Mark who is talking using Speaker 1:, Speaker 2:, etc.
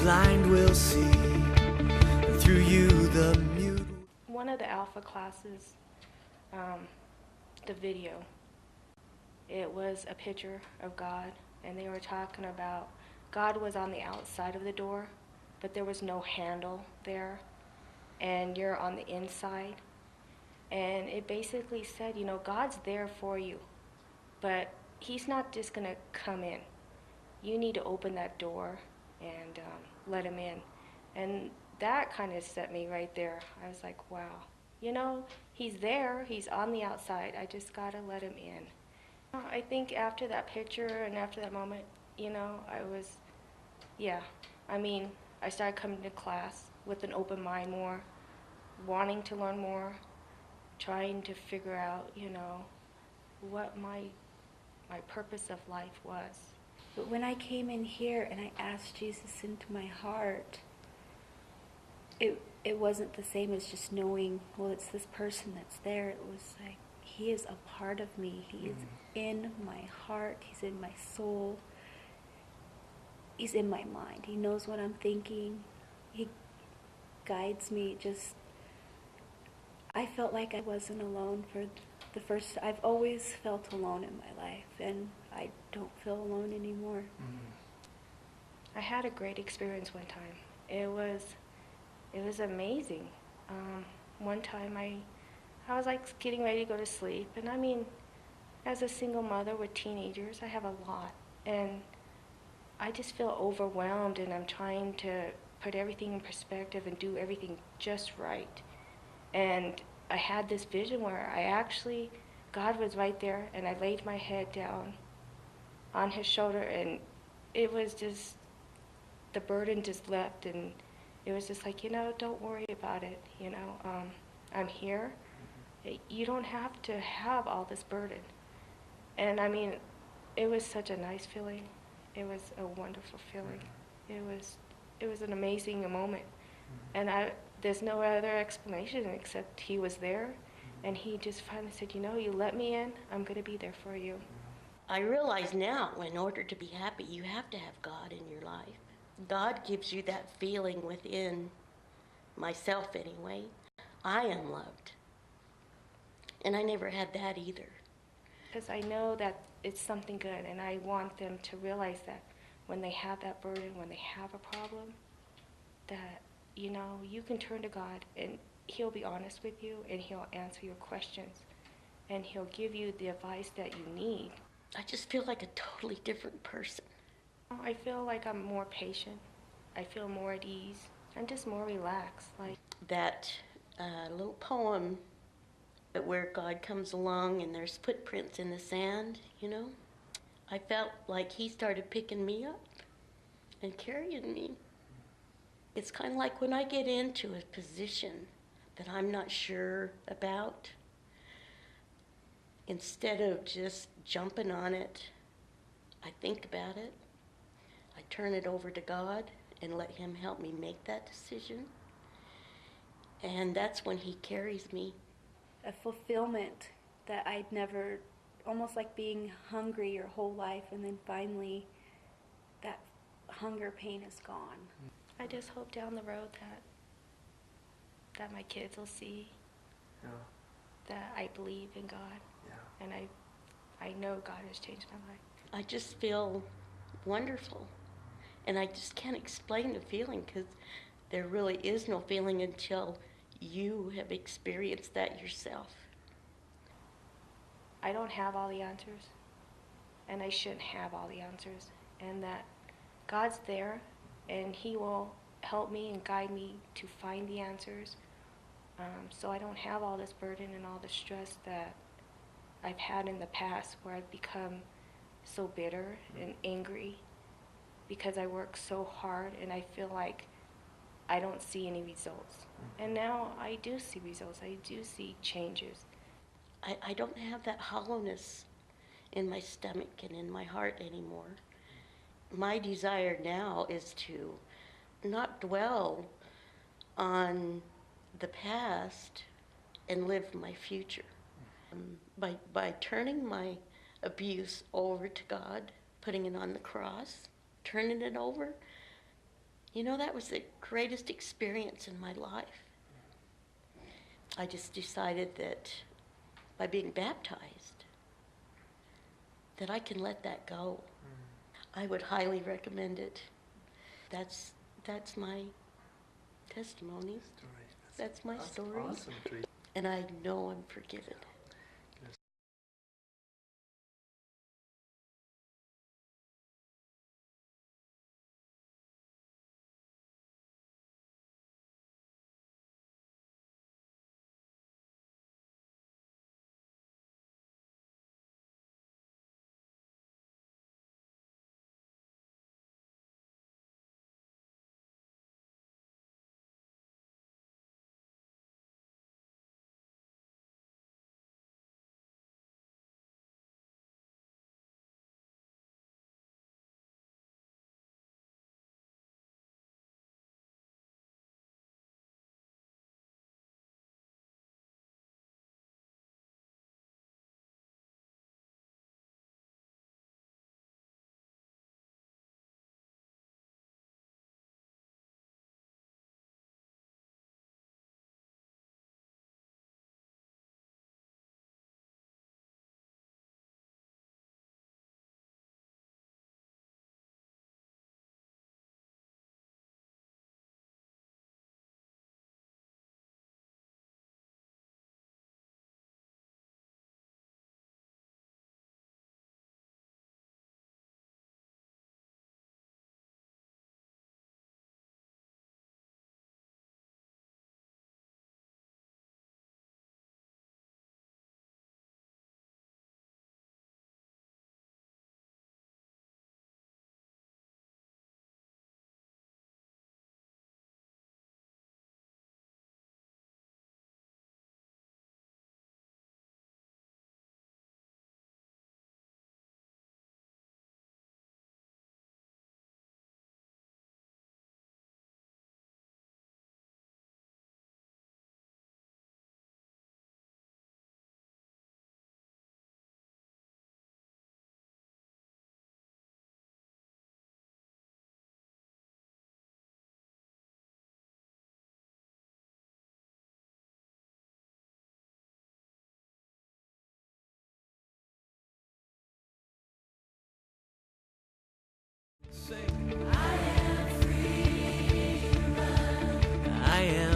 Speaker 1: blind will see, and through you the mute.
Speaker 2: One of the Alpha classes, the video, it was a picture of God, and they were talking about God was on the outside of the door, but there was no handle there, and you're on the inside. And it basically said, God's there for you, but he's not just going to come in. You need to open that door and let him in. And that kind of set me right there. I was like, wow, he's there, he's on the outside. I just got to let him in. I think after that picture and after that moment, I started coming to class with an open mind more, wanting to learn more, trying to figure out, what my purpose of life was.
Speaker 3: But when I came in here and I asked Jesus into my heart, it wasn't the same as just knowing, well, it's this person that's there. It was like, he is a part of me. He is in my heart. He's in my soul. He's in my mind. He knows what I'm thinking. He guides me. I felt like I wasn't alone for the first. I've always felt alone in my life, and I don't feel alone anymore.
Speaker 2: I had a great experience one time. It was amazing. One time I was like getting ready to go to sleep, and as a single mother with teenagers, I have a lot, and I just feel overwhelmed, and I'm trying to put everything in perspective and do everything just right. And I had this vision where God was right there, and I laid my head down on his shoulder, and it was just, the burden just left, and it was just like, don't worry about it, I'm here. You don't have to have all this burden. And it was such a nice feeling. It was a wonderful feeling. It was an amazing moment. And there's no other explanation except he was there, and he just finally said, you let me in, I'm going to be there for you.
Speaker 4: I realize now, in order to be happy, you have to have God in your life. God gives you that feeling within myself anyway. I am loved. And I never had that either.
Speaker 2: Because I know that it's something good, and I want them to realize that when they have that burden, when they have a problem, that, you can turn to God, and he'll be honest with you, and he'll answer your questions, and he'll give you the advice that you need.
Speaker 4: I just feel like a totally different person.
Speaker 2: I feel like I'm more patient. I feel more at ease. I'm just more relaxed. Like
Speaker 4: that little poem where God comes along and there's footprints in the sand, I felt like he started picking me up and carrying me. It's kind of like when I get into a position that I'm not sure about, instead of just jumping on it, I think about it. I turn it over to God and let him help me make that decision. And that's when he carries me.
Speaker 3: A fulfillment that I'd never, almost like being hungry your whole life, and then finally that hunger pain is gone.
Speaker 2: I just hope down the road that my kids will see that I believe in God, and I know God has changed my life.
Speaker 4: I just feel wonderful, and I just can't explain the feeling, because there really is no feeling until you have experienced that yourself.
Speaker 2: I don't have all the answers, and I shouldn't have all the answers, and that God's there, and he will help me and guide me to find the answers, so I don't have all this burden and all the stress that I've had in the past, where I've become so bitter and angry because I work so hard and I feel like I don't see any results. And now I do see results. I do see changes.
Speaker 4: I don't have that hollowness in my stomach and in my heart anymore. My desire now is to not dwell on the past and live my future. By turning my abuse over to God, putting it on the cross, turning it over, You know, that was the greatest experience in my life. I just decided that by being baptized, that I can let that go. I would highly recommend it. That's my testimony. That's my story.
Speaker 1: Awesome, Tracy.
Speaker 4: And I know I'm forgiven.
Speaker 1: Say, I am free to run. I am